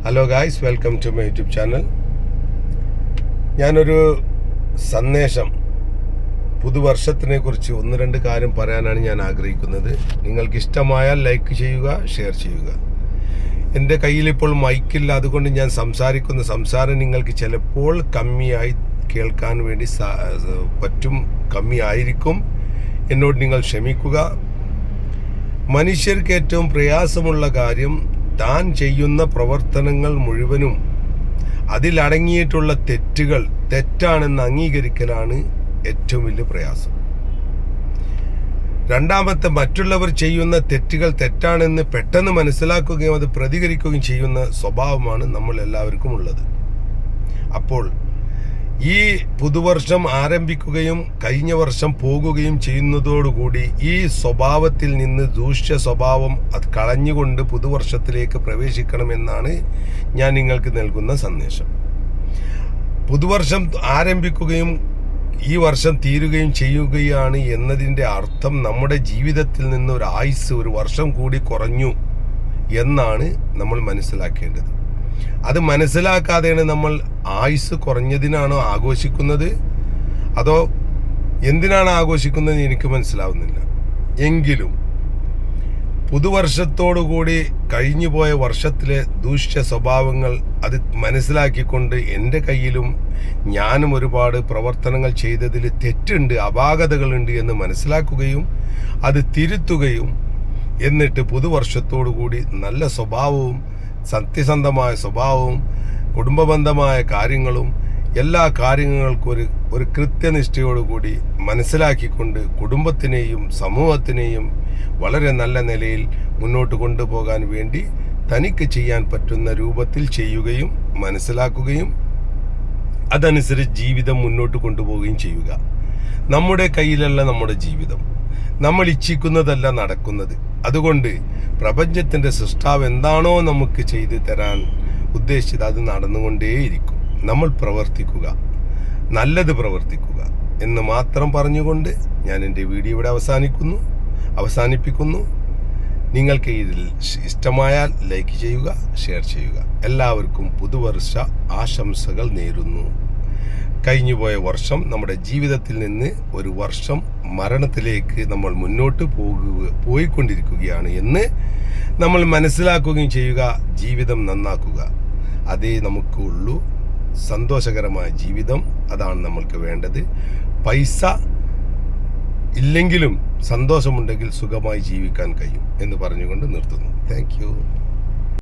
Hello guys, welcome to my YouTube channel. ഞാനൊരു സന്ദേശം പുതുവർഷത്തിനെ കുറിച്ച് ഒന്ന് രണ്ട് കാര്യം പറയാനാണ് ഞാൻ ആഗ്രഹിക്കുന്നത്. നിങ്ങൾക്ക് ഇഷ്ടമായാൽ ലൈക്ക് ചെയ്യുക, ഷെയർ ചെയ്യുക. എൻ്റെ കയ്യിലിപ്പോൾ മൈക്കില്ല, അതുകൊണ്ട് ഞാൻ സംസാരിക്കുന്ന സംസാരം നിങ്ങൾക്ക് ചിലപ്പോൾ കമ്മിയായി കേൾക്കാൻ വേണ്ടി പറ്റും, കമ്മിയായിരിക്കും. എന്നോട് നിങ്ങൾ ക്ഷമിക്കുക. മനുഷ്യർക്ക് ഏറ്റവും പ്രയാസമുള്ള കാര്യം താൻ ചെയ്യുന്ന പ്രവർത്തനങ്ങൾ മുഴുവനും അതിലടങ്ങിയിട്ടുള്ള തെറ്റുകൾ തെറ്റാണെന്ന് അംഗീകരിക്കലാണ് ഏറ്റവും വലിയ പ്രയാസം. രണ്ടാമത്തെ, മറ്റുള്ളവർ ചെയ്യുന്ന തെറ്റുകൾ തെറ്റാണെന്ന് പെട്ടെന്ന് മനസ്സിലാക്കുകയും അത് പ്രതികരിക്കുകയും ചെയ്യുന്ന സ്വഭാവമാണ് നമ്മൾ എല്ലാവർക്കും ഉള്ളത്. അപ്പോൾ ഈ പുതുവർഷം ആരംഭിക്കുകയും കഴിഞ്ഞ വർഷം പോകുകയും ചെയ്യുന്നതോടുകൂടി ഈ സ്വഭാവത്തിൽ നിന്ന് ദൂഷ്യ സ്വഭാവം അത് കളഞ്ഞുകൊണ്ട് പുതുവർഷത്തിലേക്ക് പ്രവേശിക്കണമെന്നാണ് ഞാൻ നിങ്ങൾക്ക് നൽകുന്ന സന്ദേശം. പുതുവർഷം ആരംഭിക്കുകയും ഈ വർഷം തീരുകയും ചെയ്യുകയാണ് എന്നതിൻ്റെ അർത്ഥം നമ്മുടെ ജീവിതത്തിൽ നിന്ന് ഒരു ആയുസ് ഒരു വർഷം കൂടി കുറഞ്ഞു എന്നാണ് നമ്മൾ മനസ്സിലാക്കേണ്ടത്. അത് മനസ്സിലാക്കാതെയാണ് നമ്മൾ ആയുസ് കുറഞ്ഞതിനാണോ ആഘോഷിക്കുന്നത്, അതോ എന്തിനാണ് ആഘോഷിക്കുന്നത് എനിക്ക് മനസ്സിലാവുന്നില്ല. എങ്കിലും പുതുവർഷത്തോടുകൂടി കഴിഞ്ഞുപോയ വർഷത്തിലെ ദൂഷ്യ സ്വഭാവങ്ങൾ അത് മനസ്സിലാക്കിക്കൊണ്ട് എൻ്റെ കയ്യിലും ഞാനും ഒരുപാട് പ്രവർത്തനങ്ങൾ ചെയ്തതിൽ തെറ്റുണ്ട്, അപാകതകളുണ്ട് എന്ന് മനസ്സിലാക്കുകയും അത് തിരുത്തുകയും എന്നിട്ട് പുതുവർഷത്തോടുകൂടി നല്ല സ്വഭാവവും സത്യസന്ധമായ സ്വഭാവവും കുടുംബബന്ധമായ കാര്യങ്ങളും എല്ലാ കാര്യങ്ങൾക്കും ഒരു കൃത്യനിഷ്ഠയോടുകൂടി മനസ്സിലാക്കിക്കൊണ്ട് കുടുംബത്തിനെയും സമൂഹത്തിനെയും വളരെ നല്ല നിലയിൽ മുന്നോട്ട് കൊണ്ടുപോകാൻ വേണ്ടി തനിക്ക് ചെയ്യാൻ പറ്റുന്ന രൂപത്തിൽ ചെയ്യുകയും മനസ്സിലാക്കുകയും അതനുസരിച്ച് ജീവിതം മുന്നോട്ട് കൊണ്ടുപോവുകയും ചെയ്യുക. നമ്മുടെ കയ്യിലല്ല നമ്മുടെ ജീവിതം, നമ്മൾ ഇച്ഛിക്കുന്നതല്ല നടക്കുന്നത്. അതുകൊണ്ട് പ്രപഞ്ചത്തിൻ്റെ സൃഷ്ടാവ് എന്താണോ നമുക്ക് ചെയ്തു തരാൻ ഉദ്ദേശിച്ചത് അത് നടന്നുകൊണ്ടേയിരിക്കും. നമ്മൾ പ്രവർത്തിക്കുക, നല്ലത് പ്രവർത്തിക്കുക എന്ന് മാത്രം പറഞ്ഞുകൊണ്ട് ഞാൻ എൻ്റെ വീഡിയോ ഇവിടെ അവസാനിപ്പിക്കുന്നു. നിങ്ങൾക്ക് ഇതിൽ ഇഷ്ടമായാൽ ലൈക്ക് ചെയ്യുക, ഷെയർ ചെയ്യുക. എല്ലാവർക്കും പുതുവർഷ ആശംസകൾ നേരുന്നു. കഴിഞ്ഞുപോയ വർഷം നമ്മുടെ ജീവിതത്തിൽ നിന്ന് ഒരു വർഷം മരണത്തിലേക്ക് നമ്മൾ മുന്നോട്ട് പോയിക്കൊണ്ടിരിക്കുകയാണ് എന്ന് നമ്മൾ മനസ്സിലാക്കുകയും ചെയ്യുക. ജീവിതം നന്നാക്കുക, അതേ നമുക്കുള്ളൂ. സന്തോഷകരമായ ജീവിതം, അതാണ് നമ്മൾക്ക് വേണ്ടത്. പൈസ ഇല്ലെങ്കിലും സന്തോഷമുണ്ടെങ്കിൽ സുഖമായി ജീവിക്കാൻ കഴിയും എന്ന് പറഞ്ഞുകൊണ്ട് നിർത്തുന്നു. Thank you.